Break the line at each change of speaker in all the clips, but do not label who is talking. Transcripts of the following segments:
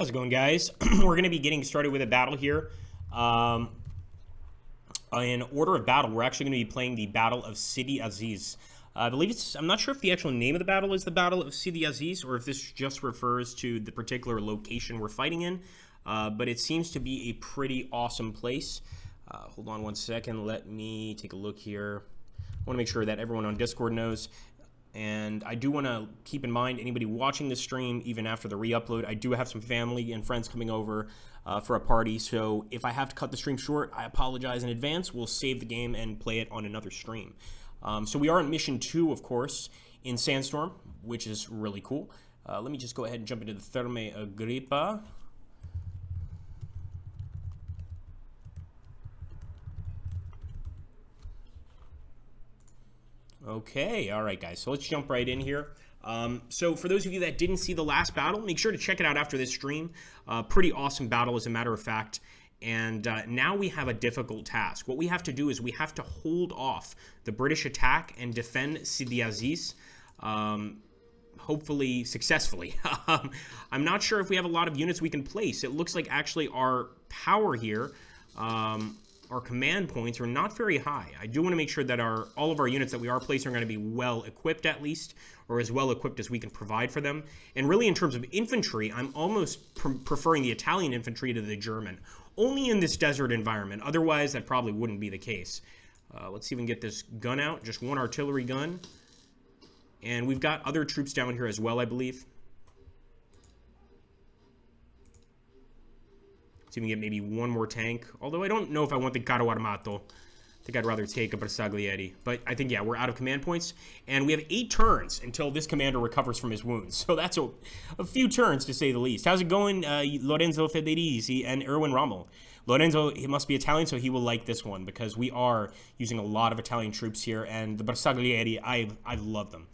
How's it going, guys? We're going to be getting started with a battle here. In order of battle, we're actually going to be playing the Battle of Sidi Aziz. I believe I'm not sure if the actual name of the battle is the Battle of Sidi Aziz, or if this just refers to the particular location we're fighting in. But it seems to be a pretty awesome place. Hold on one second. Let me take a look here. I want to make sure that everyone on Discord knows. And I do want to keep in mind, anybody watching this stream, even after the re-upload, I do have some family and friends coming over for a party. So if I have to cut the stream short, I apologize in advance. We'll save the game and play it on another stream. So we are in Mission 2, of course, in Sandstorm, which is really cool. Let me just go ahead and jump into the Therme Agrippa. Okay, all right, guys, so let's jump right in here. So for those of you that didn't see the last battle, make sure to check it out after this stream. Pretty awesome battle, as a matter of fact. And now we have a difficult task. What we have to do is we have to hold off the British attack and defend Sidi Aziz, hopefully successfully. I'm not sure if we have a lot of units we can place. It looks like actually our power here, our command points are not very high. I do want to make sure that all of our units that we are placing are going to be well equipped, at least, or as well equipped as we can provide for them. And really, in terms of infantry, I'm almost preferring the Italian infantry to the German, only in this desert environment. Otherwise, that probably wouldn't be the case. Let's even get this gun out, just one artillery gun. And we've got other troops down here as well, I believe. Let's even get maybe one more tank. Although I don't know if I want the Carro Armato. I think I'd rather take a Bersaglieri. But I think, yeah, we're out of command points. And we have 8 turns until this commander recovers from his wounds. So that's a few turns, to say the least. How's it going, Lorenzo Federici and Erwin Rommel? Lorenzo, he must be Italian, so he will like this one, because we are using a lot of Italian troops here. And the Bersaglieri, I love them.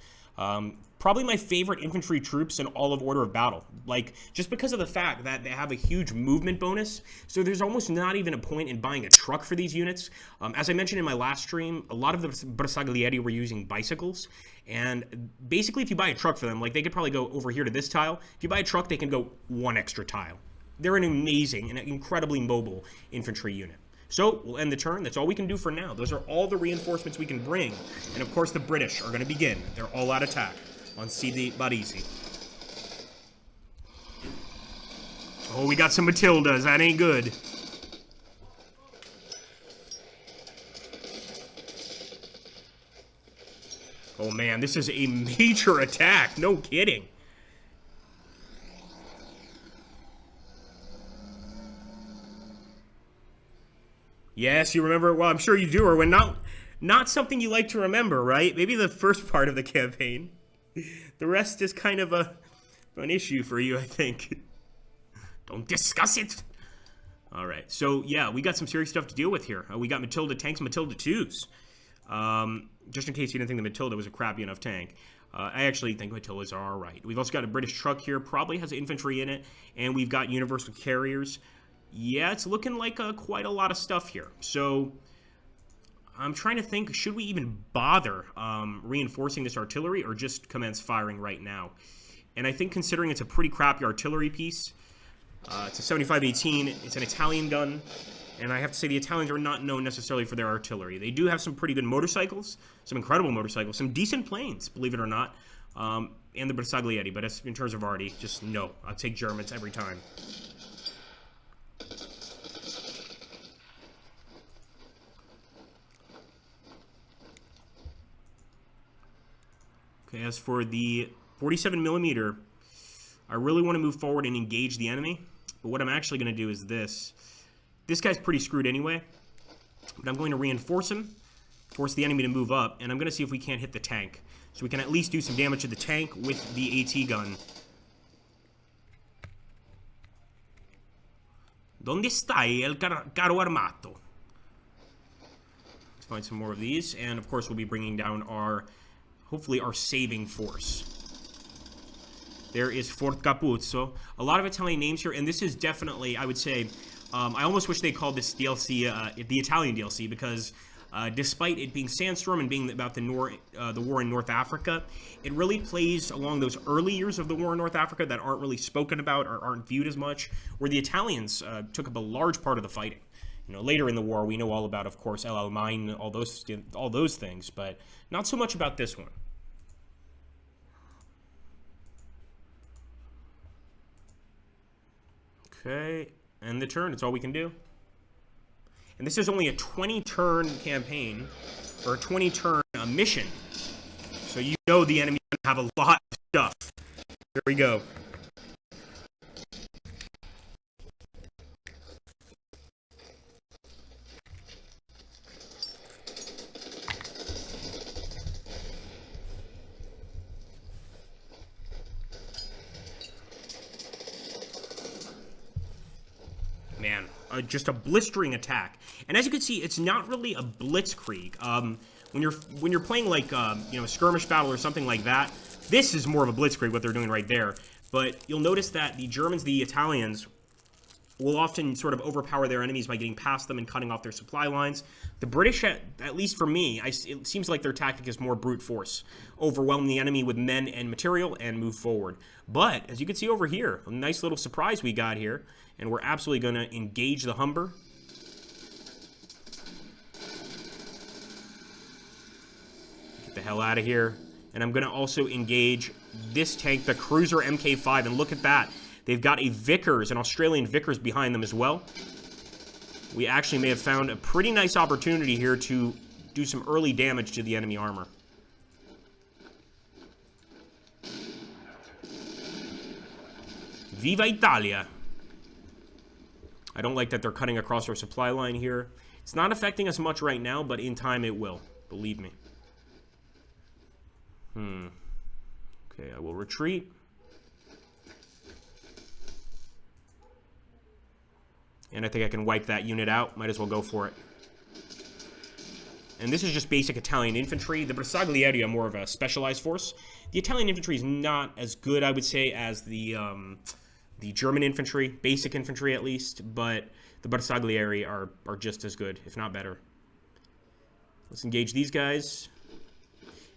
Probably my favorite infantry troops in all of Order of Battle. Like, just because of the fact that they have a huge movement bonus, so there's almost not even a point in buying a truck for these units. As I mentioned in my last stream, a lot of the Bersaglieri were using bicycles, and basically if you buy a truck for them, like, they could probably go over here to this tile. If you buy a truck, they can go one extra tile. They're an amazing and incredibly mobile infantry unit. So, we'll end the turn. That's all we can do for now. Those are all the reinforcements we can bring. And, of course, the British are going to begin their all-out attack on Sidi Aziz. Oh, we got some Matildas. That ain't good. Oh, man, this is a major attack. No kidding. Yes, you remember it well. I'm sure you do, or when not something you like to remember, right? Maybe the first part of the campaign. The rest is kind of an issue for you, I think. Don't discuss it. All right, so yeah, we got some serious stuff to deal with here. We got Matilda tanks, Matilda 2s. Just in case you didn't think the Matilda was a crappy enough tank. I actually think Matildas are all right. We've also got a British truck here, probably has infantry in it, and we've got universal carriers. Yeah, it's looking like quite a lot of stuff here. So I'm trying to think, should we even bother reinforcing this artillery or just commence firing right now? And I think considering it's a pretty crappy artillery piece, it's a 7518, it's an Italian gun, and I have to say the Italians are not known necessarily for their artillery. They do have some pretty good motorcycles, some incredible motorcycles, some decent planes, believe it or not, and the Bersaglieri, but in terms of arty, just no. I'll take Germans every time. Okay, as for the 47mm, I really want to move forward and engage the enemy. But what I'm actually going to do is this. This guy's pretty screwed anyway. But I'm going to reinforce him, force the enemy to move up, and I'm going to see if we can't hit the tank. So we can at least do some damage to the tank with the AT gun. Donde stai el carro armato? Let's find some more of these, and of course we'll be bringing down hopefully our saving force. There is Fort Capuzzo. A lot of Italian names here, and this is definitely, I would say, I almost wish they called this DLC the Italian DLC, because Despite it being Sandstorm and being about the war in North Africa, it really plays along those early years of the war in North Africa that aren't really spoken about or aren't viewed as much, where the Italians took up a large part of the fighting. You know, later in the war, we know all about, of course, El Alamein, all those things, but not so much about this one. Okay, end the turn. It's all we can do. And this is only a 20-turn campaign, or a 20-turn mission. So you know the enemy have a lot of stuff. There we go. Man, just a blistering attack. And as you can see, it's not really a blitzkrieg. When you're playing like you know, a skirmish battle or something like that, this is more of a blitzkrieg, what they're doing right there. But you'll notice that the Germans, the Italians, will often sort of overpower their enemies by getting past them and cutting off their supply lines. The British, at least for me, it seems like their tactic is more brute force. Overwhelm the enemy with men and material and move forward. But, as you can see over here, a nice little surprise we got here. And we're absolutely going to engage the Humber. Get the hell out of here. And I'm going to also engage this tank, the Cruiser Mk5. And look at that. They've got a Vickers, an Australian Vickers behind them as well. We actually may have found a pretty nice opportunity here to do some early damage to the enemy armor. Viva Italia! I don't like that they're cutting across our supply line here. It's not affecting us much right now, but in time it will. Believe me. Okay, I will retreat. And I think I can wipe that unit out. Might as well go for it. And this is just basic Italian infantry. The Bersaglieri are more of a specialized force. The Italian infantry is not as good, I would say, as the German infantry, basic infantry at least, but the Bersaglieri are just as good, if not better. Let's engage these guys.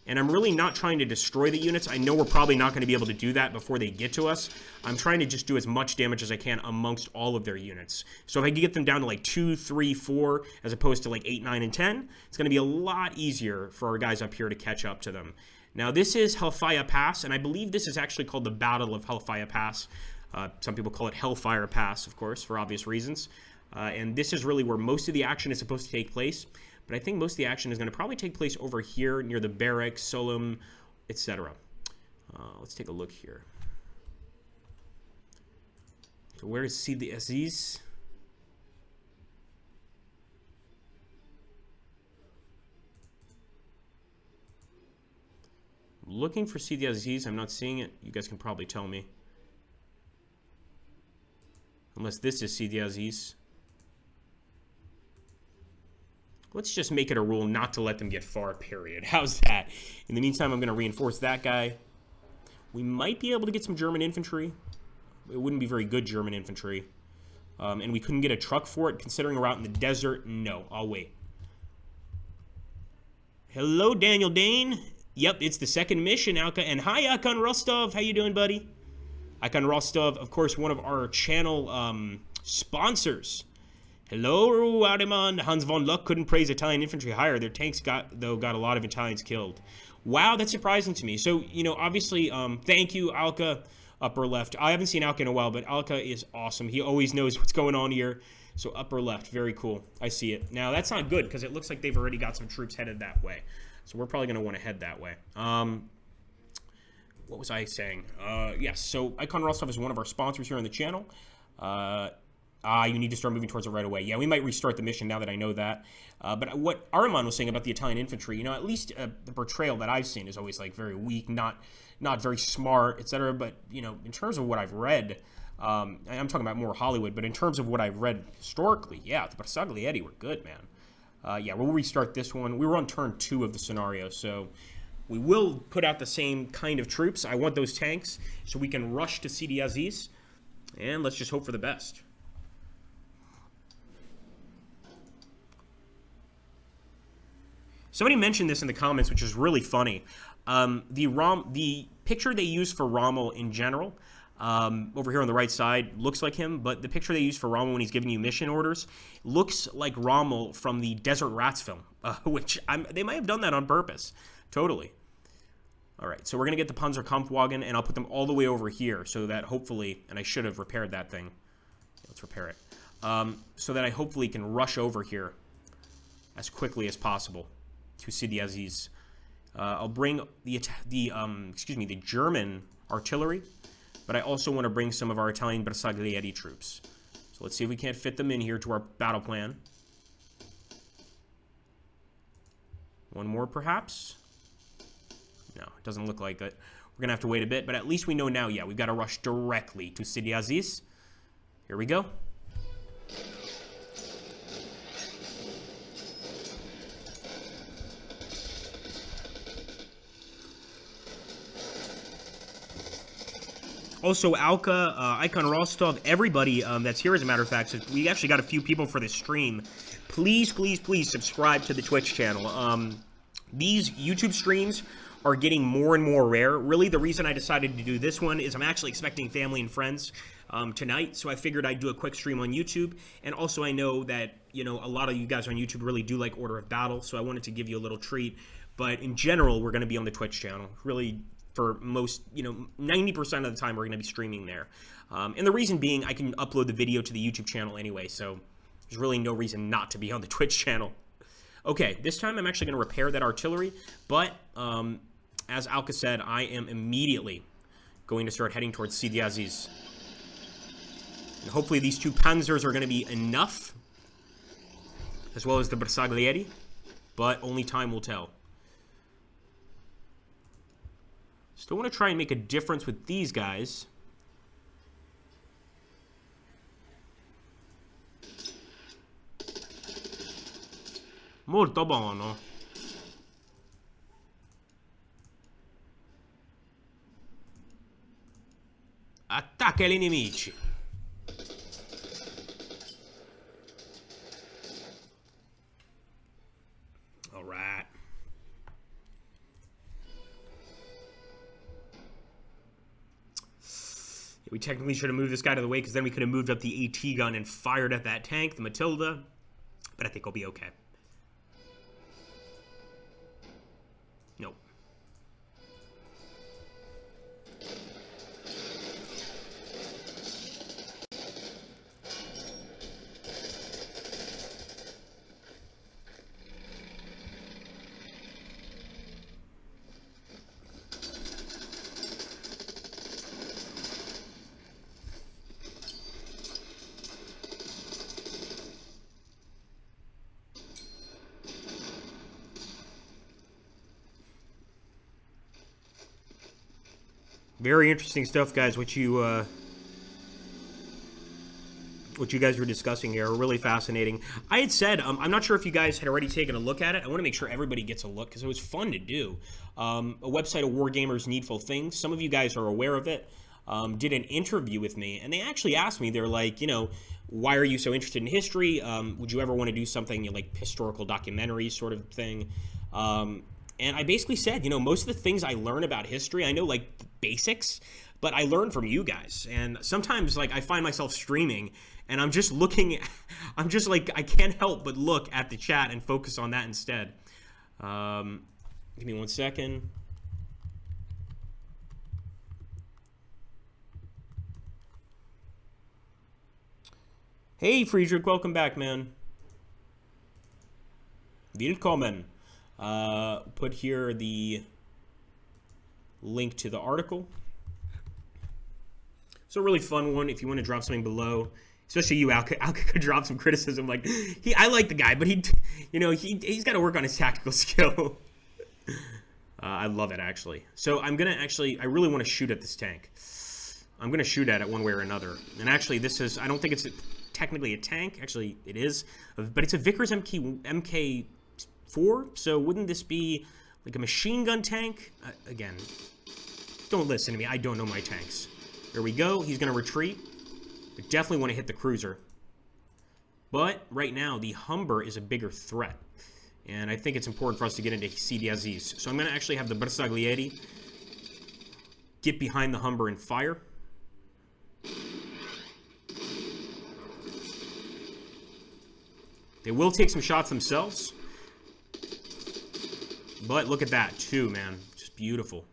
And I'm really not trying to destroy the units. I know we're probably not going to be able to do that before they get to us. I'm trying to just do as much damage as I can amongst all of their units. So if I can get them down to like 2, 3, 4, as opposed to like 8, 9, and 10, it's going to be a lot easier for our guys up here to catch up to them. Now this is Hellfire Pass, and I believe this is actually called the Battle of Hellfire Pass. Some people call it Hellfire Pass, of course, for obvious reasons. And this is really where most of the action is supposed to take place. But I think most of the action is going to probably take place over here near the barracks, Solom, etc. Let's take a look here. So where is Sidi Aziz? I'm looking for Sidi Aziz. I'm not seeing it. You guys can probably tell me. Unless this is Sidi Aziz. Let's just make it a rule not to let them get far, period. How's that? In the meantime, I'm going to reinforce that guy. We might be able to get some German infantry. It wouldn't be very good German infantry. And we couldn't get a truck for it, considering we're out in the desert. No, I'll wait. Hello, Daniel Dane. Yep, it's the second mission, Alka. And hi, Akon Rostov. How you doing, buddy? Akon Rostov, of course, one of our channel sponsors. Hello, Ademan. Hans von Luck couldn't praise Italian infantry higher. Their tanks got a lot of Italians killed. Wow, that's surprising to me. So, you know, obviously, thank you, Alka, upper left. I haven't seen Alka in a while, but Alka is awesome. He always knows what's going on here. So, upper left, very cool. I see it. Now, that's not good, because it looks like they've already got some troops headed that way. So, we're probably going to want to head that way. What was I saying? Yes, so Icon Rostov is one of our sponsors here on the channel. You need to start moving towards it right away. Yeah, we might restart the mission now that I know that. But what Araman was saying about the Italian infantry, you know, at least the portrayal that I've seen is always like very weak, not very smart, etc. But, you know, in terms of what I've read, I'm talking about more Hollywood, but in terms of what I've read historically, yeah, the Bersaglieri were good, man. Yeah, we'll restart this one. We were on turn 2 of the scenario, so we will put out the same kind of troops. I want those tanks so we can rush to Sidi Aziz, and let's just hope for the best. Somebody mentioned this in the comments, which is really funny. The picture they use for Rommel in general, over here on the right side, looks like him, but the picture they use for Rommel when he's giving you mission orders looks like Rommel from the Desert Rats film, which they might have done that on purpose. Totally. All right, so we're going to get the Panzerkampfwagen, and I'll put them all the way over here so that hopefully, and I should have repaired that thing. Let's repair it. So that I hopefully can rush over here as quickly as possible to Sidi Aziz. I'll bring the German artillery, but I also want to bring some of our Italian Bersaglieri troops. So let's see if we can't fit them in here to our battle plan. One more, perhaps? No, it doesn't look like it. We're going to have to wait a bit, but at least we know now, yeah, we've got to rush directly to Sidi Aziz. Here we go. Also, Alka, Icon Rostov, everybody that's here, as a matter of fact, so we actually got a few people for this stream. Please, please, please subscribe to the Twitch channel. These YouTube streams are getting more and more rare. Really, the reason I decided to do this one is I'm actually expecting family and friends tonight, so I figured I'd do a quick stream on YouTube. And also, I know that, you know, a lot of you guys on YouTube really do like Order of Battle, so I wanted to give you a little treat. But in general, we're going to be on the Twitch channel. Really, for most, 90% of the time, we're going to be streaming there. And the reason being, I can upload the video to the YouTube channel anyway, so there's really no reason not to be on the Twitch channel. Okay, this time I'm actually going to repair that artillery, but as Alka said, I am immediately going to start heading towards Sidi Aziz. And hopefully these two panzers are going to be enough, as well as the Bersaglieri, but only time will tell. Still want to try and make a difference with these guys. Molto buono. Attacca gli nemici. All right. We technically should have moved this guy to the way, because then we could have moved up the AT gun and fired at that tank, the Matilda. But I think I'll be okay. Nope. Very interesting stuff, guys. What you guys were discussing here are really fascinating. I had said, I'm not sure if you guys had already taken a look at it. I want to make sure everybody gets a look, because it was fun to do. A website of Wargamers Needful Things. Some of you guys are aware of it. Did an interview with me, and they actually asked me, they're like, why are you so interested in history? Would you ever want to do something like historical documentary sort of thing? And I basically said, most of the things I learn about history, I know like basics, but I learn from you guys. And sometimes like I find myself streaming and I'm just looking, I'm just like, I can't help but look at the chat and focus on that instead. Give me 1 second. Hey, Friedrich, welcome back, man. Willkommen. Put here the link to the article. It's a really fun one if you want to drop something below. Especially you, Alka could drop some criticism. Like, I like the guy, but he's got to work on his tactical skill. I love it, actually. So I'm going to I really want to shoot at this tank. I'm going to shoot at it one way or another. And actually, this is, I don't think it's technically a tank. Actually, it is. But it's a Vickers MK4. So wouldn't this be like a machine gun tank? Again, don't listen to me. I don't know my tanks. There we go. He's going to retreat. I definitely want to hit the cruiser. But right now, the Humber is a bigger threat. And I think it's important for us to get into Sidi Aziz. So I'm going to actually have the Bersaglieri get behind the Humber and fire. They will take some shots themselves. But look at that, too, man. Just beautiful.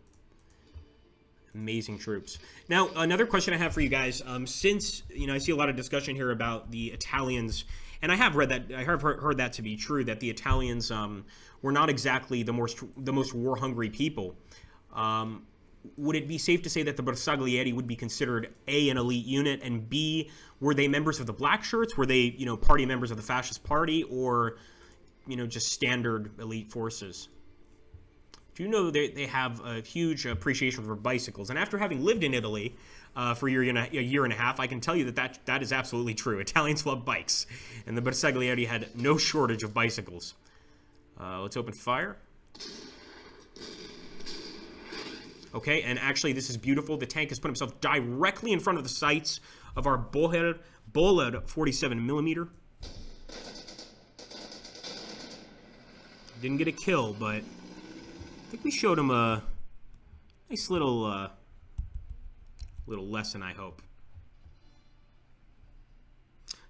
Amazing troops. Now, another question I have for you guys. Since, I see a lot of discussion here about the Italians, and I have read that, I have heard that to be true, that the Italians were not exactly the most war-hungry people. Would it be safe to say that the Bersaglieri would be considered A, an elite unit, and B, were they members of the Black Shirts? Were they, party members of the Fascist Party, or, just standard elite forces? Do you know they have a huge appreciation for bicycles? And after having lived in Italy for a year and a half, I can tell you that is absolutely true. Italians love bikes, and the Bersaglieri had no shortage of bicycles. Let's open fire. Okay, and actually this is beautiful. The tank has put himself directly in front of the sights of our Bollard 47mm. Didn't get a kill, but I think we showed him a nice little lesson, I hope.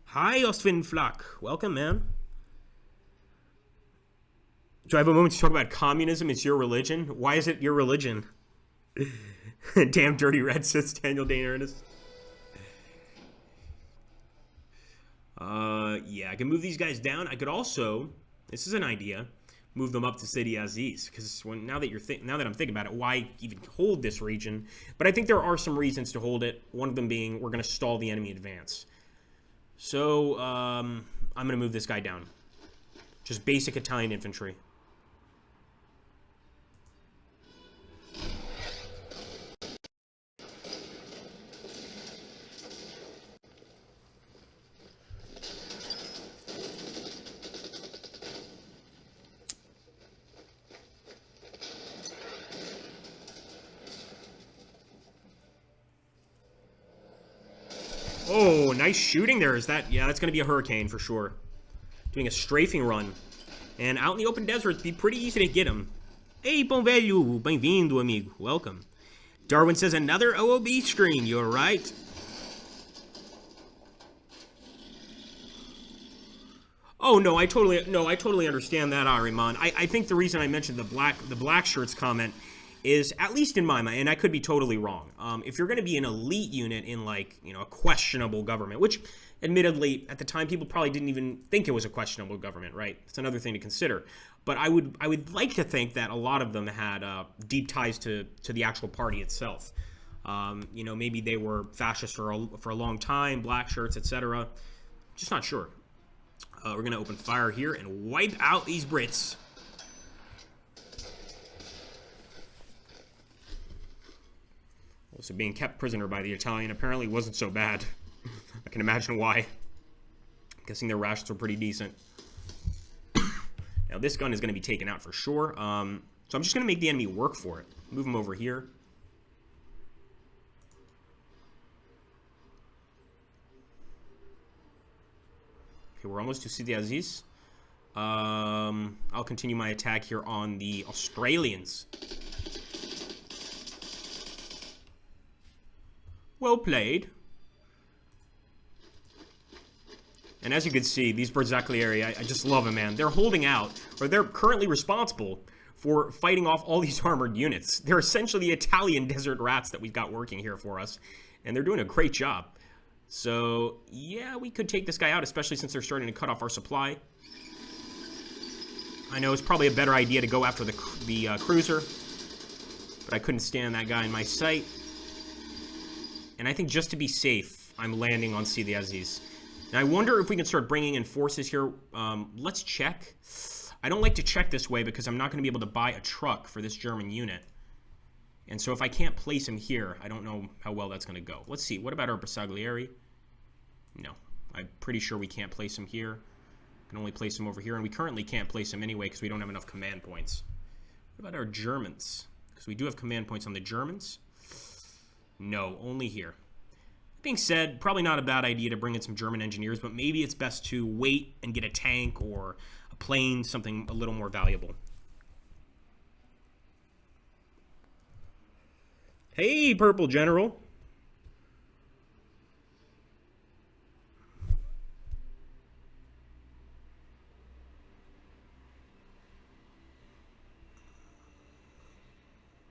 Hi, Osvin Flak. Welcome, man. Do I have a moment to talk about communism? It's your religion. Why is it your religion? Damn dirty red, says Daniel Dane Ernest. Yeah, I can move these guys down. I could also, this is an idea, move them up to Sidi Aziz, because now that I'm thinking about it, why even hold this region? But I think there are some reasons to hold it. One of them being we're going to stall the enemy advance. So I'm going to move this guy down. Just basic Italian infantry. Oh, nice shooting there. Is that? Yeah, that's going to be a hurricane for sure. Doing a strafing run. And out in the open desert, it'd be pretty easy to get him. Hey, bom velho. Bem-vindo, amigo. Welcome. Darwin says, another OOB stream. You're right. Oh, no, I totally understand that, Ariman. I think the reason I mentioned the black shirts comment is, at least in my mind, and I could be totally wrong, if you're going to be an elite unit in, like, a questionable government, which, admittedly, at the time, people probably didn't even think it was a questionable government, right? It's another thing to consider. But I would like to think that a lot of them had deep ties to the actual party itself. Maybe they were fascists for a long time, black shirts, etc. Just not sure. We're going to open fire here and wipe out these Brits. So being kept prisoner by the Italian apparently wasn't so bad. I can imagine why. I'm guessing their rations were pretty decent. Now this gun is going to be taken out for sure. So I'm just going to make the enemy work for it. Move him over here. Okay, we're almost to Sidi Aziz. I'll continue my attack here on the Australians. Well played. And as you can see, these Bersaglieri, I just love them, man. They're holding out, or they're currently responsible for fighting off all these armored units. They're essentially the Italian desert rats that we've got working here for us, and they're doing a great job. So, yeah, we could take this guy out, especially since they're starting to cut off our supply. I know it's probably a better idea to go after the cruiser, but I couldn't stand that guy in my sight. And I think just to be safe, I'm landing on Sidi Aziz. Now, I wonder if we can start bringing in forces here. Let's check. I don't like to check this way because I'm not going to be able to buy a truck for this German unit. And so if I can't place him here, I don't know how well that's going to go. Let's see. What about our Bersaglieri? No. I'm pretty sure we can't place him here. We can only place him over here. And we currently can't place him anyway because we don't have enough command points. What about our Germans? Because we do have command points on the Germans. No, only here. That being said, probably not a bad idea to bring in some German engineers, but maybe it's best to wait and get a tank or a a plane, something a little more valuable. Hey, Purple General.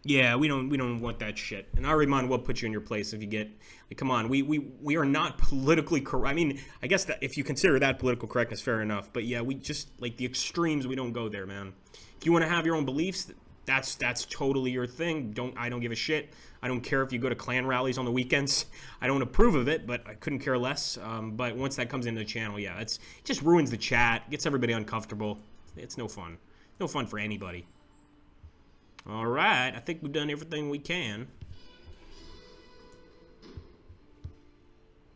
Yeah, we don't want that shit. And Ariman will put you in your place if you get. Like, come on, we are not politically correct. I mean, I guess that if you consider that political correctness, fair enough. But yeah, we just like the extremes. We don't go there, man. If you want to have your own beliefs, that's totally your thing. I don't give a shit. I don't care if you go to clan rallies on the weekends. I don't approve of it, but I couldn't care less. But once that comes into the channel, yeah, it just ruins the chat, gets everybody uncomfortable. It's no fun. No fun for anybody. All right, I think we've done everything we can.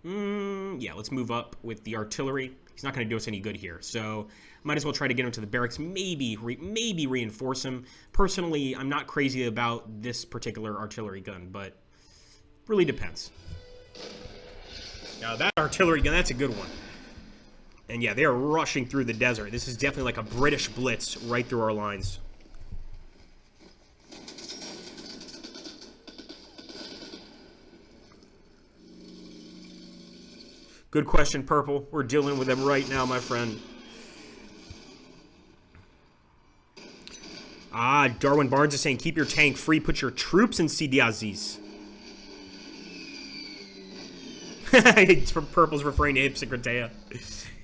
Yeah, let's move up with the artillery. He's not going to do us any good here, so might as well try to get him to the barracks. Maybe reinforce him. Personally, I'm not crazy about this particular artillery gun, but really depends. Now, that artillery gun, that's a good one. And yeah, they are rushing through the desert. This is definitely like a British blitz right through our lines. Good question, Purple. We're dealing with them right now, my friend. Ah, Darwin Barnes is saying, keep your tank free. Put your troops in Sidi Aziz. Purple's referring to Hypsicratea.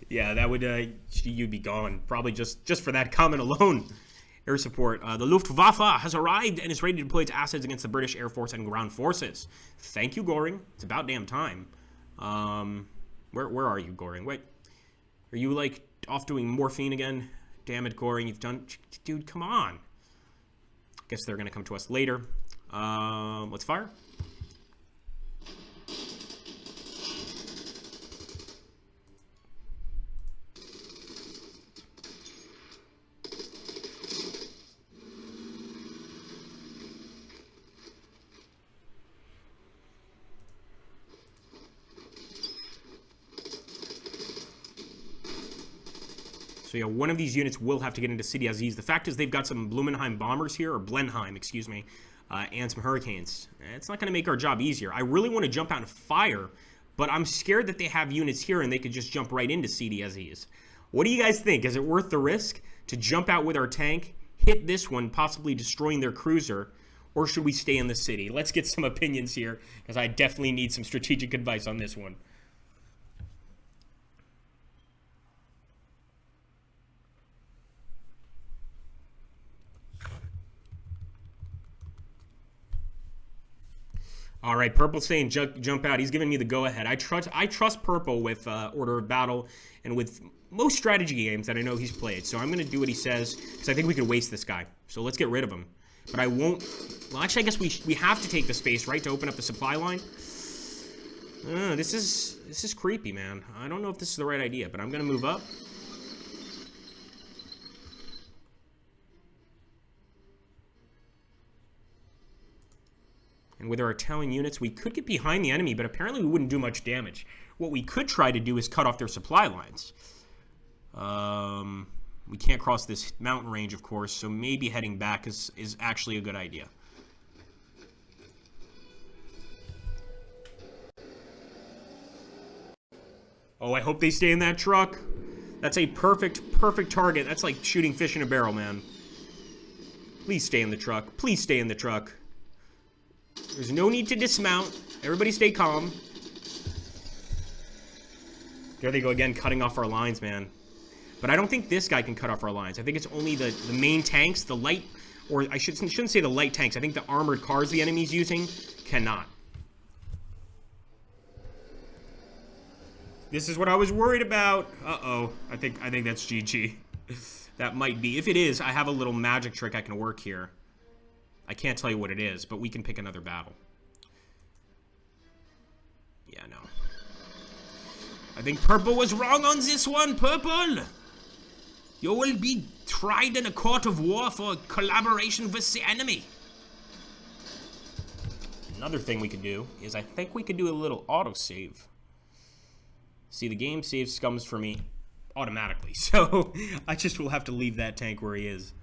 Yeah, that would, you'd be gone. Probably just for that comment alone. Air support. The Luftwaffe has arrived and is ready to deploy its assets against the British Air Force and ground forces. Thank you, Goring. It's about damn time. Where are you, Goring? Wait, are you, like, off doing morphine again? Damn it, Goring, you've done... Dude, come on. Guess they're going to come to us later. Let's fire. So yeah, one of these units will have to get into Sidi Aziz. The fact is they've got some Blumenheim bombers here, or Blenheim, excuse me, and some Hurricanes. It's not going to make our job easier. I really want to jump out and fire, but I'm scared that they have units here and they could just jump right into Sidi Aziz. What do you guys think? Is it worth the risk to jump out with our tank, hit this one, possibly destroying their cruiser, or should we stay in the city? Let's get some opinions here, because I definitely need some strategic advice on this one. All right, Purple's saying jump out. He's giving me the go-ahead. I trust Purple with Order of Battle and with most strategy games that I know he's played. So I'm going to do what he says because I think we could waste this guy. So let's get rid of him. But I won't... Well, actually, I guess we have to take the space, right, to open up the supply line. This is creepy, man. I don't know if this is the right idea, but I'm going to move up. And with our Italian units, we could get behind the enemy, but apparently we wouldn't do much damage. What we could try to do is cut off their supply lines. We can't cross this mountain range, of course, so maybe heading back is actually a good idea. Oh, I hope they stay in that truck. That's a perfect target. That's like shooting fish in a barrel, man. Please stay in the truck. Please stay in the truck. There's no need to dismount. Everybody stay calm. There they go again, cutting off our lines, man. But I don't think this guy can cut off our lines. I think it's only the main tanks, the light, or I shouldn't say the light tanks. I think the armored cars the enemy's using cannot. This is what I was worried about. Uh-oh. I think that's GG. That might be. If it is, I have a little magic trick I can work here. I can't tell you what it is, but we can pick another battle. Yeah, no. I think Purple was wrong on this one, Purple! You will be tried in a court of war for collaboration with the enemy. Another thing we could do is I think we could do a little autosave. See, the game saves scums for me automatically. So I just will have to leave that tank where he is.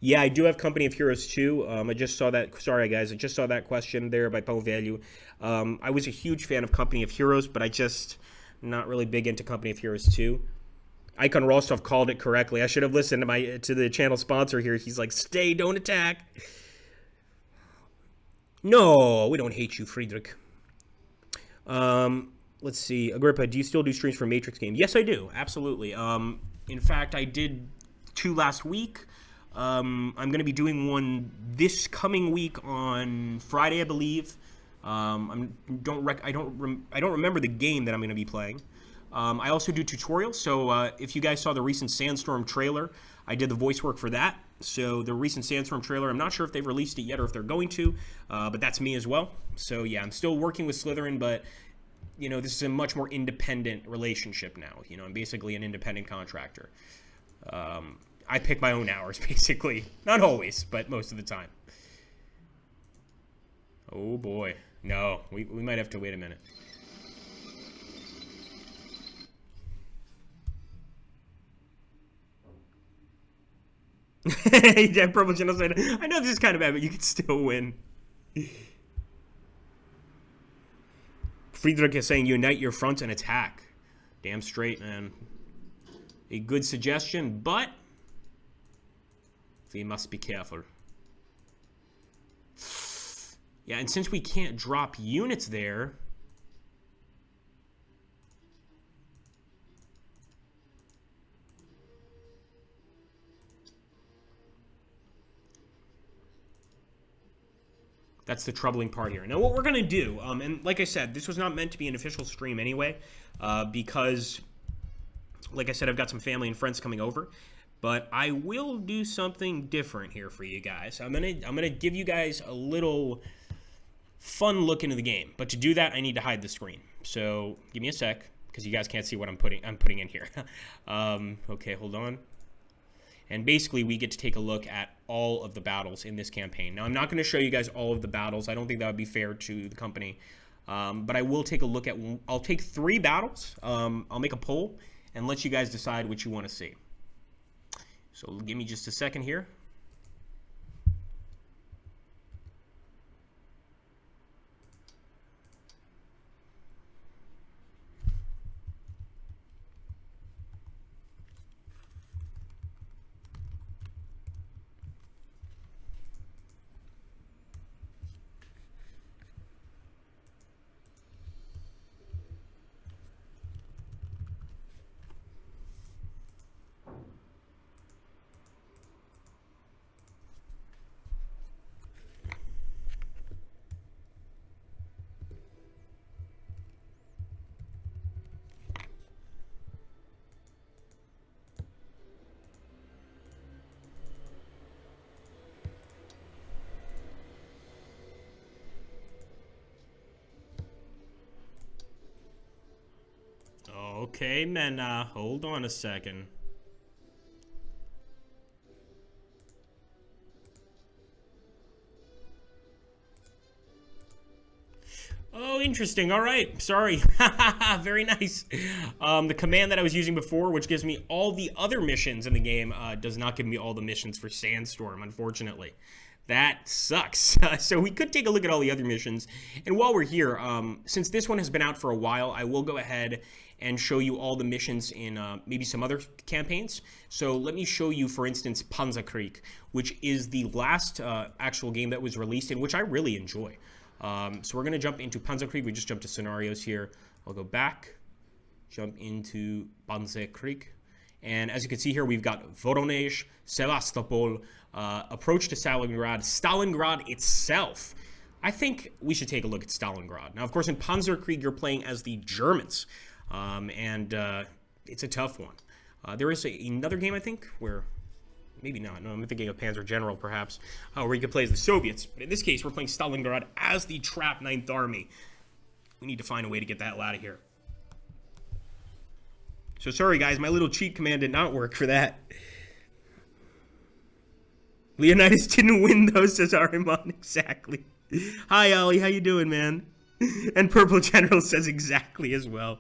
Yeah, I do have Company of Heroes 2. I just saw that. Sorry, guys. I just saw that question there by Poe Value. I was a huge fan of Company of Heroes, but I just not really big into Company of Heroes 2. Icon Rostov called it correctly. I should have listened to the channel sponsor here. He's like, stay, don't attack. No, we don't hate you, Friedrich. Let's see. Agrippa, do you still do streams for Matrix game? Yes, I do. Absolutely. In fact, I did 2 last week. I'm going to be doing one this coming week on Friday, I believe. I don't remember the game that I'm going to be playing. I also do tutorials, so if you guys saw the recent Sandstorm trailer, I did the voice work for that. So the recent Sandstorm trailer, I'm not sure if they've released it yet or if they're going to, but that's me as well. So yeah, I'm still working with Slytherin, but you know, this is a much more independent relationship now. You know, I'm basically an independent contractor. I pick my own hours, basically. Not always, but most of the time. Oh boy. No, we might have to wait a minute. Yeah, Purple Genocide. I know this is kind of bad, but you can still win. Friedrich is saying unite your front and attack. Damn straight, man. A good suggestion, but we must be careful. Yeah, and since we can't drop units there, that's the troubling part here. Now, what we're going to do, and like I said, this was not meant to be an official stream anyway, because, like I said, I've got some family and friends coming over, but I will do something different here for you guys. I'm gonna give you guys a little fun look into the game, but to do that, I need to hide the screen. So give me a sec, because you guys can't see what I'm putting in here. Okay, hold on. And basically, we get to take a look at all of the battles in this campaign. Now, I'm not going to show you guys all of the battles. I don't think that would be fair to the company. But I will take a look at... I'll take 3 battles. I'll make a poll and let you guys decide what you want to see. So give me just a second here. Okay, Mena, hold on a second. Oh, interesting. All right. Sorry. Very nice. The command that I was using before, which gives me all the other missions in the game, does not give me all the missions for Sandstorm, unfortunately. That sucks. So we could take a look at all the other missions. And while we're here, since this one has been out for a while, I will go ahead and show you all the missions in maybe some other campaigns. So let me show you, for instance, Panzerkrieg, which is the last actual game that was released in, which I really enjoy. So we're going to jump into Panzerkrieg. We just jumped to scenarios here. I'll go back, jump into Panzerkrieg. And as you can see here, we've got Voronezh, Sevastopol, approach to Stalingrad, Stalingrad itself. I think we should take a look at Stalingrad. Now, of course, in Panzerkrieg, you're playing as the Germans. And it's a tough one. There is another game, I think, where... Maybe not. No, I'm thinking of Panzer General, perhaps, where you could play as the Soviets. But in this case, we're playing Stalingrad as the trapped 9th Army. We need to find a way to get that out of here. So sorry, guys. My little cheat command did not work for that. Leonidas didn't win, though, says Arimon. Exactly. Hi, Ollie. How you doing, man? And Purple General says exactly as well.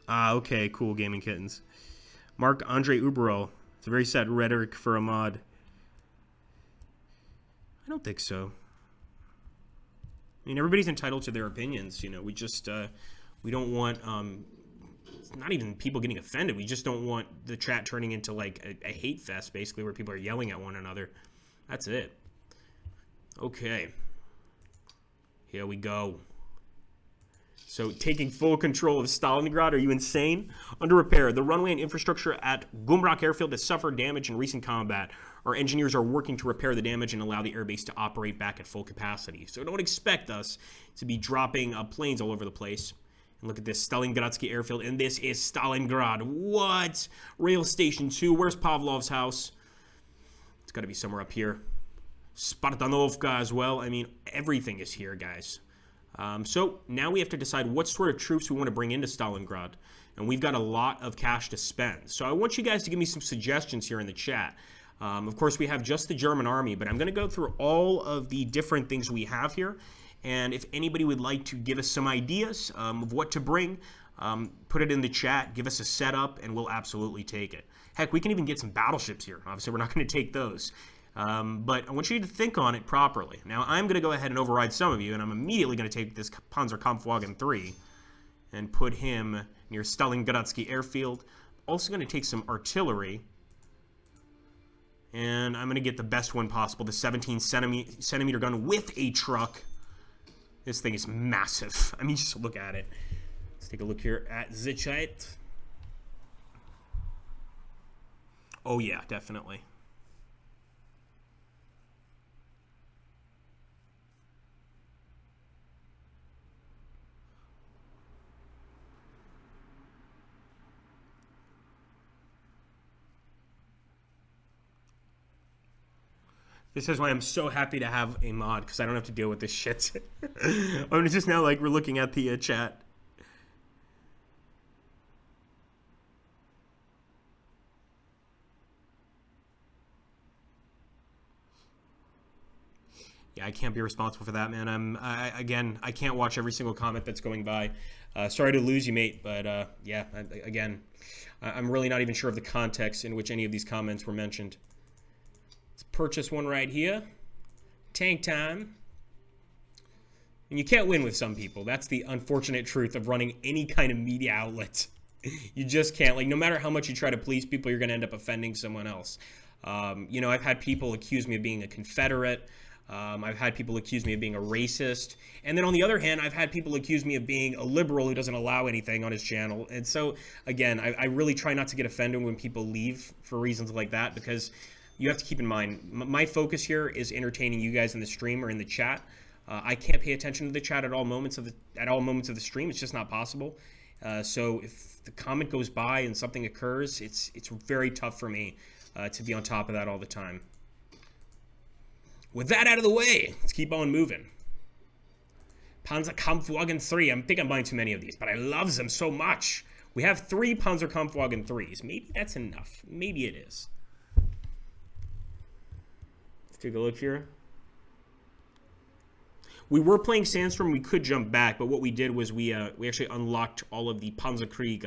Ah, okay, cool, Gaming Kittens. Mark Andre Uberol. It's a very sad rhetoric for a mod. I don't think so. I mean, everybody's entitled to their opinions, you know. We just, we don't want, not even people getting offended. We just don't want the chat turning into, like, a hate fest, basically, where people are yelling at one another. That's it. Okay. Here we go. So, taking full control of Stalingrad, are you insane? Under repair, the runway and infrastructure at Gumrak Airfield has suffered damage in recent combat. Our engineers are working to repair the damage and allow the airbase to operate back at full capacity. So don't expect us to be dropping planes all over the place. And look at this, Stalingradsky Airfield, and this is Stalingrad. What? Rail Station 2, where's Pavlov's house? It's got to be somewhere up here. Spartanovka as well. I mean, everything is here, guys. So now we have to decide what sort of troops we want to bring into Stalingrad. And we've got a lot of cash to spend. So I want you guys to give me some suggestions here in the chat. Of course, we have just the German army, but I'm going to go through all of the different things we have here. And if anybody would like to give us some ideas of what to bring, put it in the chat, give us a setup, and we'll absolutely take it. Heck, we can even get some battleships here. Obviously, we're not going to take those. But I want you to think on it properly. Now, I'm going to go ahead and override some of you, and I'm immediately going to take this Panzerkampfwagen 3 and put him near Stalingradsky Airfield. Also going to take some artillery. And I'm going to get the best one possible, the 17 centimeter gun with a truck. This thing is massive. I mean, just look at it. Let's take a look here at the chat. Oh, yeah, definitely. This is why I'm so happy to have a mod, because I don't have to deal with this shit. I'm just now, like, we're looking at the chat. Yeah, I can't be responsible for that, man. Again, I can't watch every single comment that's going by. Sorry to lose you, mate, but yeah, again, I'm really not even sure of the context in which any of these comments were mentioned. Let's purchase one right here. Tank time. And you can't win with some people. That's the unfortunate truth of running any kind of media outlet. You just can't. Like, no matter how much you try to please people, you're going to end up offending someone else. You know, I've had people accuse me of being a Confederate. I've had people accuse me of being a racist. And then on the other hand, I've had people accuse me of being a liberal who doesn't allow anything on his channel. And so, again, I really try not to get offended when people leave for reasons like that, because you have to keep in mind, my focus here is entertaining you guys in the stream or in the chat. I can't pay attention to the chat at all moments of the stream. It's just not possible. So if the comment goes by and something occurs, it's very tough for me to be on top of that all the time. With that out of the way, let's keep on moving. Panzerkampfwagen 3. I think I'm buying too many of these, but I love them so much. We have 3 Panzerkampfwagen 3s. Maybe that's enough. Maybe it is. Let's take a look here. We were playing Sandstorm. We could jump back, but what we did was we actually unlocked all of the Panzerkrieg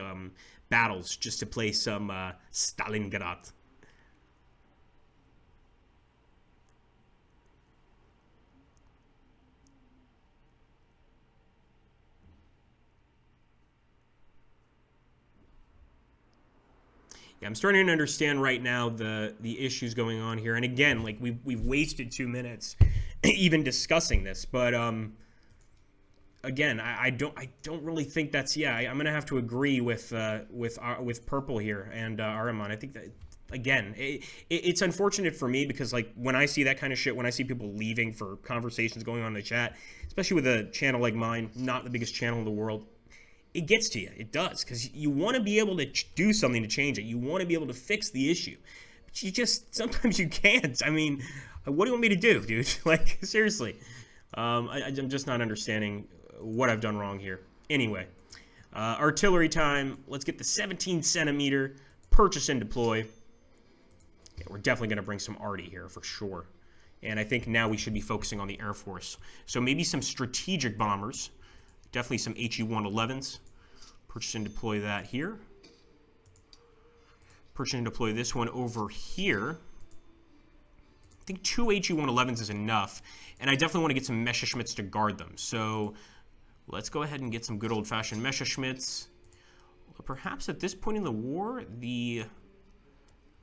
battles just to play some Stalingrad. Yeah, I'm starting to understand right now the issues going on here. And again, like we've wasted 2 minutes even discussing this. But again, I don't really think that's I'm gonna have to agree with Purple here and Araman. I think that again, it's unfortunate for me because like when I see that kind of shit, when I see people leaving for conversations going on in the chat, especially with a channel like mine, not the biggest channel in the world. It gets to you. It does. Because you want to be able to do something to change it. You want to be able to fix the issue. But you just, sometimes you can't. I mean, what do you want me to do, dude? Like, seriously. I'm just not understanding what I've done wrong here. Anyway, artillery time. Let's get the 17 centimeter, purchase and deploy. Yeah, we're definitely going to bring some arty here for sure. And I think now we should be focusing on the Air Force. So maybe some strategic bombers. Definitely some HE-111s. Purchase and deploy that here. Purchase and deploy this one over here. I think 2 HE-111s is enough. And I definitely want to get some Messerschmitts to guard them. So let's go ahead and get some good old-fashioned Messerschmitts. Perhaps at this point in the war, the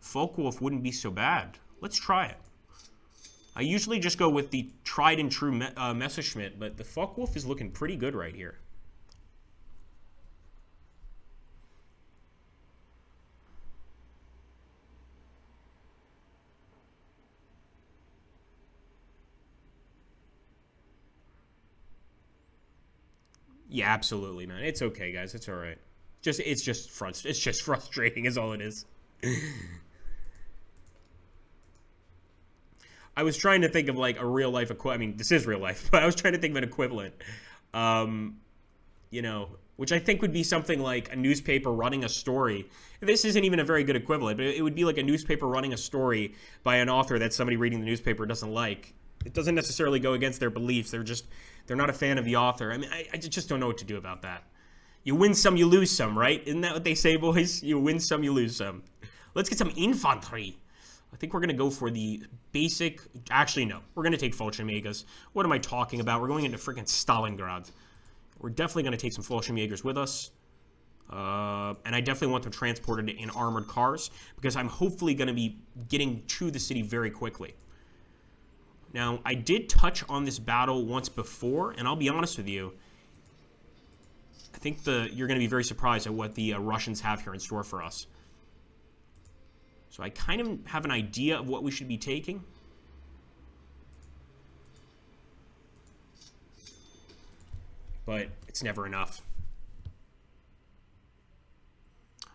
Focke-Wulf wouldn't be so bad. Let's try it. I usually just go with the tried and true Messerschmitt, but the Focke-Wulf is looking pretty good right here. Yeah, absolutely, man. It's okay, guys. It's all right. It's just frustrating is all it is. I was trying to think of like a real life equivalent. I mean, this is real life, but I was trying to think of an equivalent. You know, which I think would be something like a newspaper running a story. This isn't even a very good equivalent, but it would be like a newspaper running a story by an author that somebody reading the newspaper doesn't like. It doesn't necessarily go against their beliefs. They're not a fan of the author. I mean, I just don't know what to do about that. You win some, you lose some, right? Isn't that what they say, boys? You win some, you lose some. Let's get some infantry. I think we're going to go for the basic... Actually, no. We're going to take Fallschirmjägers. What am I talking about? We're going into freaking Stalingrad. We're definitely going to take some Fallschirmjägers with us. And I definitely want them transported in armored cars because I'm hopefully going to be getting to the city very quickly. Now, I did touch on this battle once before, and I'll be honest with you. I think you're going to be very surprised at what the Russians have here in store for us. So I kind of have an idea of what we should be taking. But it's never enough.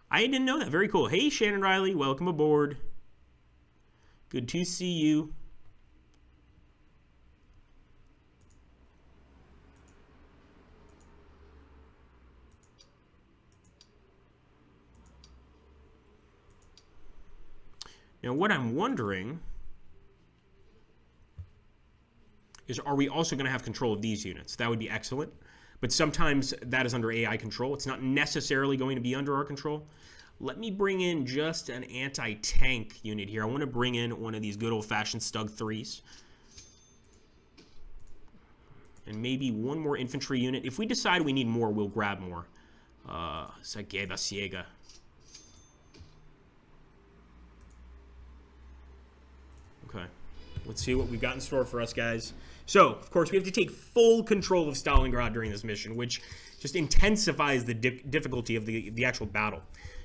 I didn't know that. Very cool. Hey, Shannon Riley. Welcome aboard. Good to see you. Now, what I'm wondering is, are we also going to have control of these units? That would be excellent. But sometimes that is under AI control. It's not necessarily going to be under our control. Let me bring in just an anti-tank unit here. I want to bring in one of these good old-fashioned Stug 3s. And maybe one more infantry unit. If we decide we need more, we'll grab more. Sageda Siega. Okay, let's see what we've got in store for us, guys. So, of course, we have to take full control of Stalingrad during this mission, which just intensifies the difficulty of the actual battle.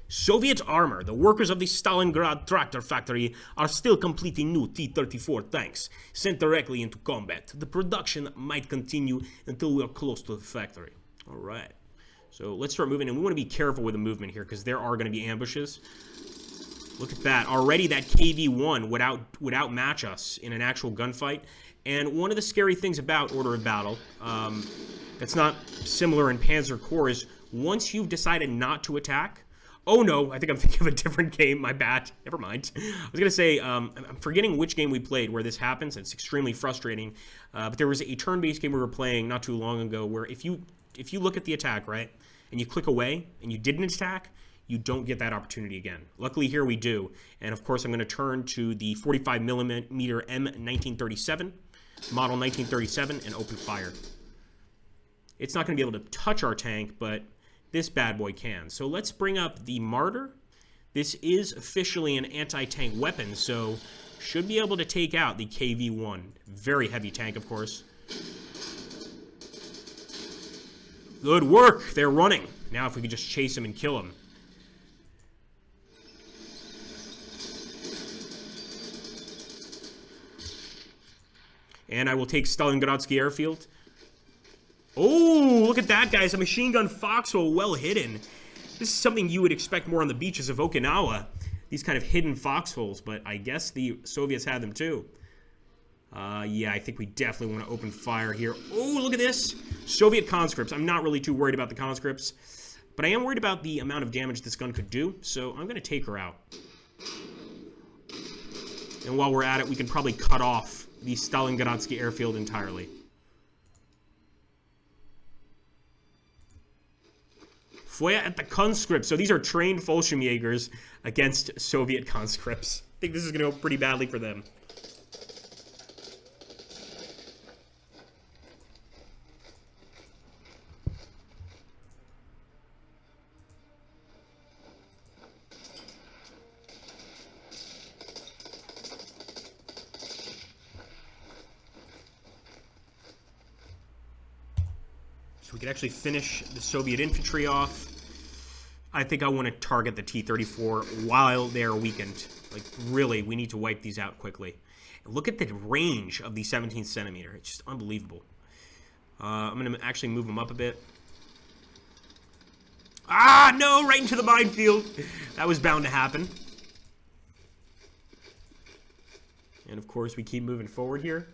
Soviet armor. The workers of the Stalingrad tractor factory are still completing new T-34 tanks, sent directly into combat. The production might continue until we are close to the factory. All right. So let's start moving, and we want to be careful with the movement here because there are going to be ambushes. Look at that. Already that KV-1 would outmatch us in an actual gunfight. And one of the scary things about Order of Battle that's not similar in Panzer Corps is once you've decided not to attack... Oh, no. I think I'm thinking of a different game. My bad. Never mind. I was going to say, I'm forgetting which game we played where this happens. It's extremely frustrating. But there was a turn-based game we were playing not too long ago where if you look at the attack, right, and you click away and you didn't attack... you don't get that opportunity again. Luckily, here we do. And, of course, I'm going to turn to the 45mm M1937, model 1937, and open fire. It's not going to be able to touch our tank, but this bad boy can. So let's bring up the Martyr. This is officially an anti-tank weapon, so should be able to take out the KV-1. Very heavy tank, of course. Good work. They're running. Now if we could just chase him and kill him. And I will take Stalingradsky Airfield. Oh, look at that, guys. A machine gun foxhole well hidden. This is something you would expect more on the beaches of Okinawa. These kind of hidden foxholes, but I guess the Soviets had them too. Yeah, I think we definitely want to open fire here. Oh, look at this. Soviet conscripts. I'm not really too worried about the conscripts, but I am worried about the amount of damage this gun could do, so I'm going to take her out. And while we're at it, we can probably cut off the Stalingradsky airfield entirely. Feuer at the conscripts. So these are trained Fallschirmjägers against Soviet conscripts. I think this is going to go pretty badly for them. So we could actually finish the Soviet infantry off. I think I want to target the T-34 while they're weakened. Like, really, we need to wipe these out quickly. And look at the range of the 17 centimeter. It's just unbelievable. I'm going to actually move them up a bit. Ah, no! Right into the minefield! That was bound to happen. And, of course, we keep moving forward here.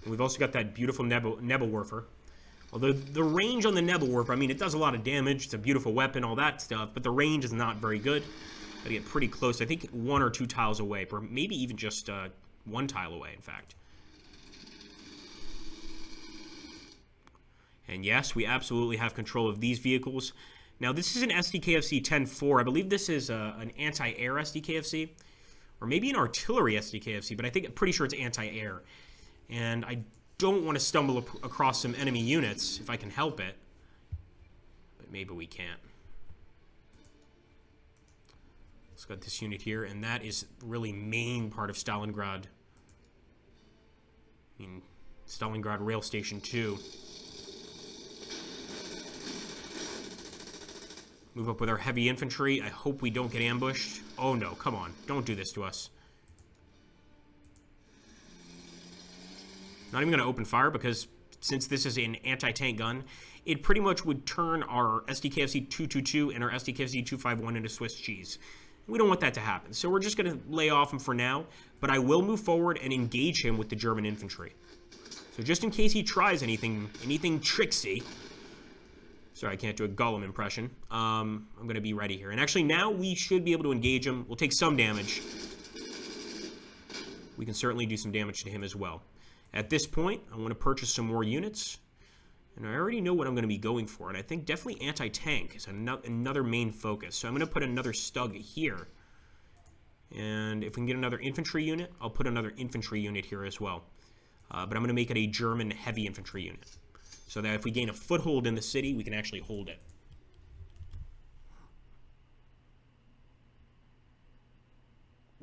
And we've also got that beautiful Nebelwerfer. Although the range on the Nebelwerfer, I mean, it does a lot of damage. It's a beautiful weapon, all that stuff. But the range is not very good. Gotta get pretty close. I think 1 or 2 tiles away. Or maybe even just 1 tile away, in fact. And yes, we absolutely have control of these vehicles. Now, this is an SDKFC 10-4. I believe this is an anti-air SDKFC. Or maybe an artillery SDKFC. But I think I'm pretty sure it's anti-air. And I don't want to stumble across some enemy units if I can help it. But maybe we can't. Let's got this unit here, and that is really main part of Stalingrad. I mean, Stalingrad Rail Station 2. Move up with our heavy infantry. I hope we don't get ambushed. Oh no, come on. Don't do this to us. Not even going to open fire because since this is an anti-tank gun, it pretty much would turn our SDKFC 222 and our SDKFC 251 into Swiss cheese. We don't want that to happen, so we're just going to lay off him for now, but I will move forward and engage him with the German infantry. So just in case he tries anything tricksy, sorry, I can't do a Gollum impression, I'm going to be ready here. And actually now we should be able to engage him. We'll take some damage. We can certainly do some damage to him as well. At this point, I want to purchase some more units, and I already know what I'm going to be going for, and I think definitely anti-tank is another main focus. So I'm going to put another Stug here, and if we can get another infantry unit, I'll put another infantry unit here as well. But I'm going to make it a German heavy infantry unit, so that if we gain a foothold in the city, we can actually hold it.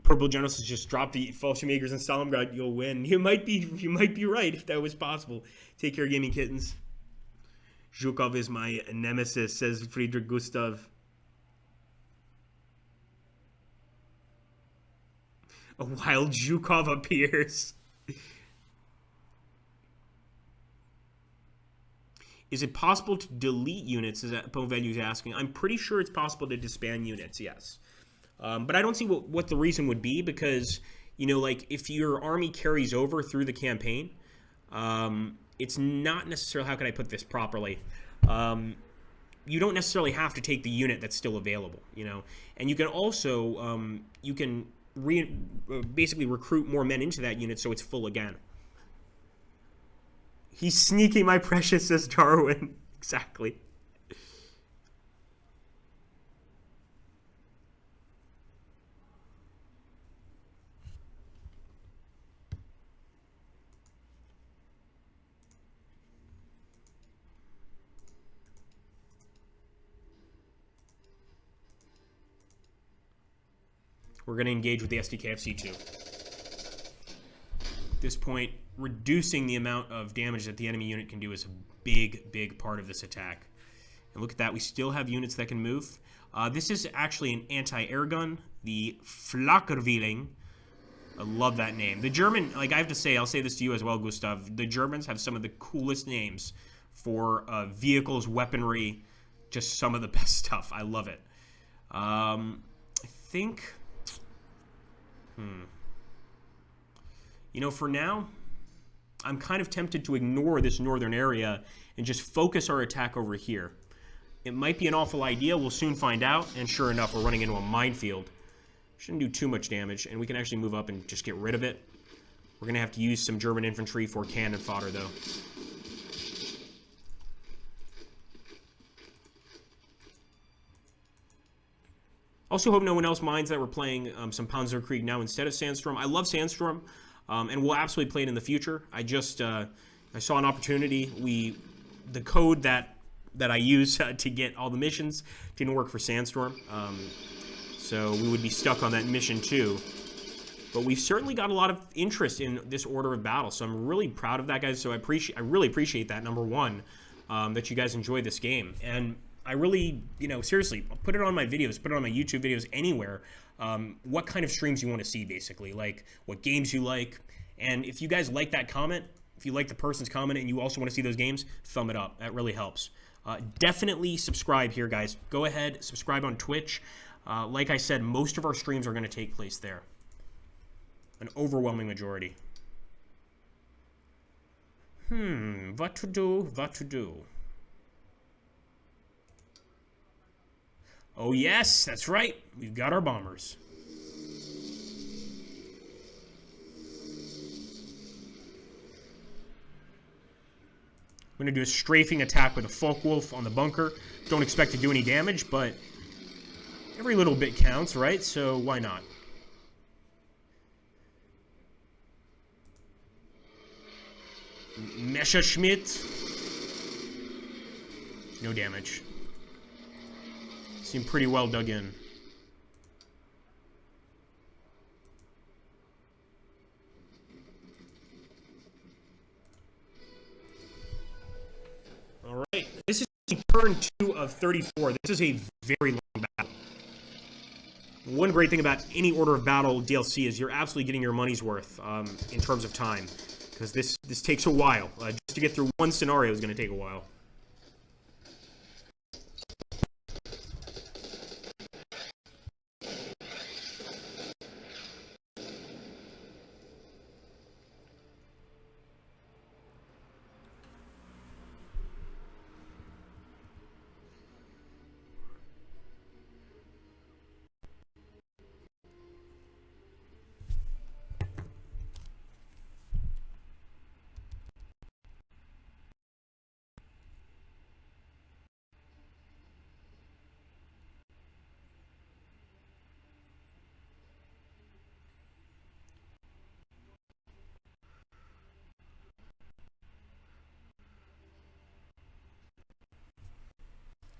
Purple Generals has just dropped the Fallschirmjägers in Stalingrad. You'll win. You might be right if that was possible. Take care, gaming kittens. Zhukov is my nemesis, says Friedrich Gustav. A wild Zhukov appears. Is it possible to delete units, as Povelyu is asking? I'm pretty sure it's possible to disband units, yes. But I don't see what the reason would be, because, you know, like, if your army carries over through the campaign, it's not necessarily, how can I put this properly? You don't necessarily have to take the unit that's still available, you know? And you can also, basically recruit more men into that unit so it's full again. He's sneaky, my precious, says Darwin. Exactly. We're going to engage with the SDKFC-2. At this point, reducing the amount of damage that the enemy unit can do is a big, big part of this attack. And look at that. We still have units that can move. This is actually an anti-air gun, the Flakkerwheeling. I love that name. The German, like I have to say, I'll say this to you as well, Gustav. The Germans have some of the coolest names for vehicles, weaponry, just some of the best stuff. I love it. I think... You know, for now, I'm kind of tempted to ignore this northern area and just focus our attack over here. It might be an awful idea. We'll soon find out. And sure enough, we're running into a minefield. Shouldn't do too much damage, and we can actually move up and just get rid of it. We're going to have to use some German infantry for cannon fodder, though. Also hope no one else minds that we're playing some Panzerkrieg now instead of Sandstorm. I love Sandstorm, and we'll absolutely play it in the future. I saw an opportunity. The code that I use to get all the missions didn't work for Sandstorm, so we would be stuck on that mission too. But we've certainly got a lot of interest in this order of battle, so I'm really proud of that, guys. So I really appreciate that, number one, that you guys enjoy this game. And I really, seriously, put it on my videos, put it on my YouTube videos, anywhere. What kind of streams you want to see, basically, like what games you like. And if you guys like that comment, if you like the person's comment and you also want to see those games, thumb it up. That really helps. Definitely subscribe here, guys. Go ahead, subscribe on Twitch. Like I said, most of our streams are going to take place there. An overwhelming majority. What to do, what to do. Oh yes, that's right. We've got our bombers. I'm going to do a strafing attack with a Folkwolf on the bunker. Don't expect to do any damage, but every little bit counts, right? So why not? Messerschmitt. No damage. Seemed pretty well dug in. All right. This is turn 2 of 34. This is a very long battle. One great thing about any Order of Battle DLC is you're absolutely getting your money's worth in terms of time. Because this takes a while. Just to get through one scenario is going to take a while.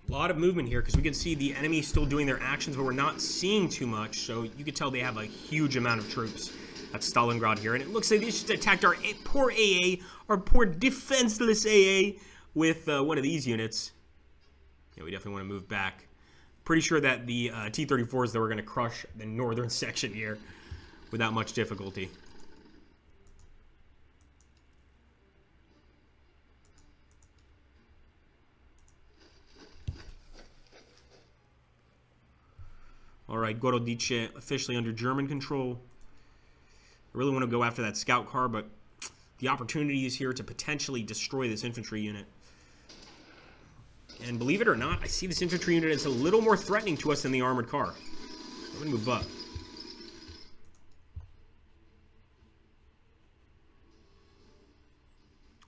A lot of movement here because we can see the enemy still doing their actions, but we're not seeing too much. So you can tell they have a huge amount of troops at Stalingrad here. And it looks like they just attacked our poor AA, our poor defenseless AA with one of these units. Yeah, we definitely want to move back. Pretty sure that the T-34s that were going to crush the northern section here without much difficulty. All right, Gorodice officially under German control. I really want to go after that scout car, but the opportunity is here to potentially destroy this infantry unit. And believe it or not, I see this infantry unit as a little more threatening to us than the armored car. I'm going to move up.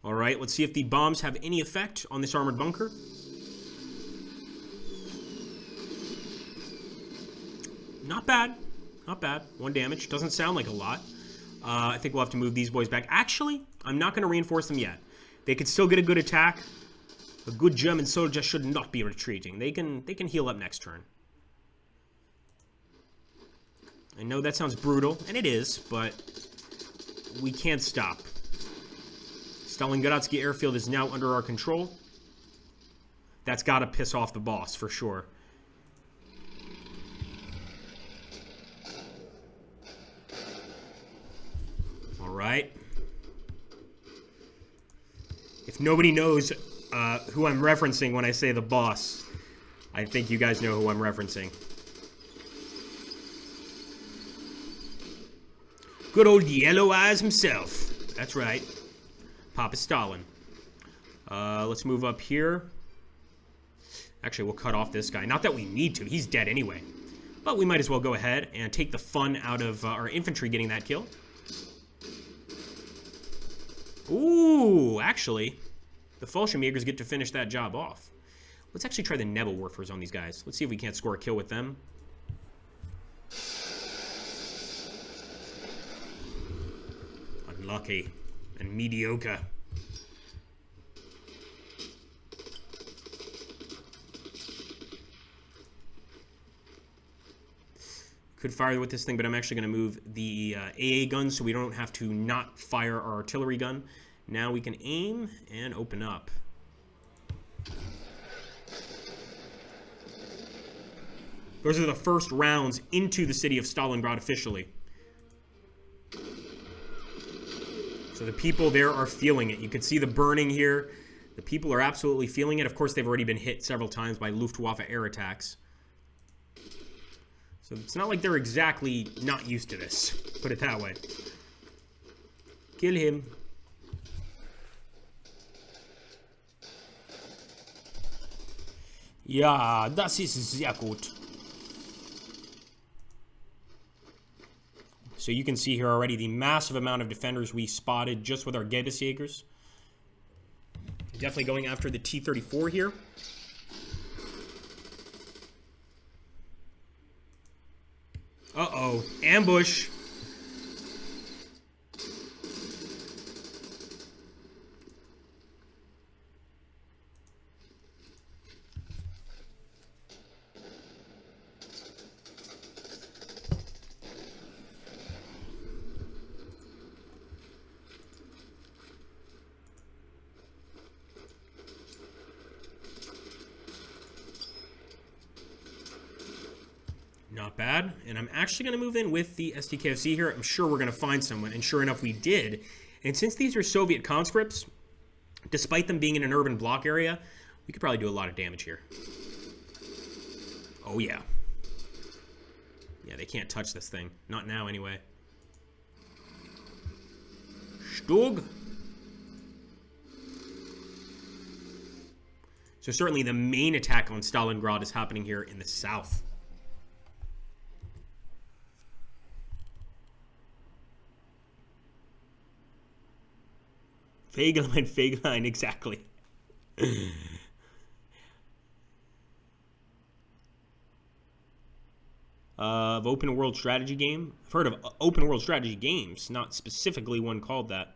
All right, let's see if the bombs have any effect on this armored bunker. Not bad. Not bad. 1 damage. Doesn't sound like a lot. I think we'll have to move these boys back. Actually, I'm not going to reinforce them yet. They could still get a good attack. A good German soldier should not be retreating. They can heal up next turn. I know that sounds brutal, and it is, but we can't stop. Stalingradsky airfield is now under our control. That's got to piss off the boss, for sure. Right. If nobody knows who I'm referencing when I say the boss, I think you guys know who I'm referencing. Good old Yellow Eyes himself. That's right. Papa Stalin. Let's move up here. Actually, we'll cut off this guy. Not that we need to. He's dead anyway. But we might as well go ahead and take the fun out of our infantry getting that kill. Ooh, actually, the Fallschirmjägers get to finish that job off. Let's actually try the Nebelwerfers on these guys. Let's see if we can't score a kill with them. Unlucky and mediocre. Could fire with this thing, but I'm actually going to move the AA gun so we don't have to not fire our artillery gun. Now we can aim and open up. Those are the first rounds into the city of Stalingrad officially. So the people there are feeling it. You can see the burning here. The people are absolutely feeling it. Of course, they've already been hit several times by Luftwaffe air attacks. So it's not like they're exactly not used to this. Put it that way. Kill him. Ja, das ist sehr gut. So you can see here already the massive amount of defenders we spotted just with our Gebesjägers. Definitely going after the T-34 here. Uh-oh. Ambush. Not bad. And I'm actually going to move in with the SDKFC here. I'm sure we're going to find someone. And sure enough, we did. And since these are Soviet conscripts, despite them being in an urban block area, we could probably do a lot of damage here. Oh, yeah. Yeah, they can't touch this thing. Not now, anyway. Stug. So certainly the main attack on Stalingrad is happening here in the south. Fegelein, exactly. Of open world strategy game? I've heard of open world strategy games, not specifically one called that.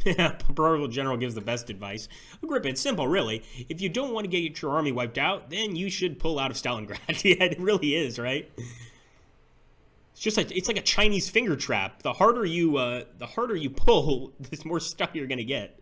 Yeah, Proverbial General gives the best advice. Agrippa, it's simple, really. If you don't want to get your army wiped out, then you should pull out of Stalingrad. Yeah, it really is, right? It's just like, it's like a Chinese finger trap. The harder you pull, the more stuck you're gonna get.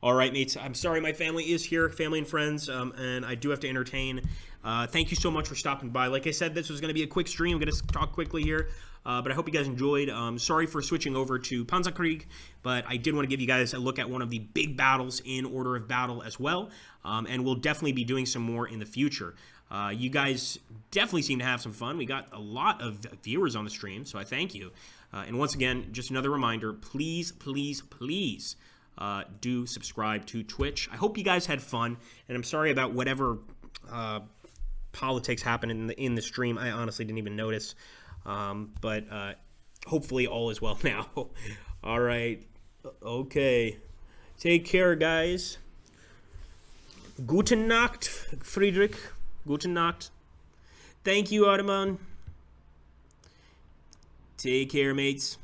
All right, mates. I'm sorry, my family is here, family and friends, and I do have to entertain. Thank you so much for stopping by. Like I said, this was gonna be a quick stream. I'm gonna talk quickly here, but I hope you guys enjoyed. Sorry for switching over to Panzerkrieg, but I did want to give you guys a look at one of the big battles in order of battle as well, and we'll definitely be doing some more in the future. You guys definitely seem to have some fun. We got a lot of viewers on the stream, so I thank you. And once again, just another reminder, please, please, please do subscribe to Twitch. I hope you guys had fun, and I'm sorry about whatever politics happened in the stream. I honestly didn't even notice, but hopefully all is well now. All right. Okay. Take care, guys. Guten Nacht, Friedrich. Guten Nacht. Thank you, Ottoman. Take care, mates.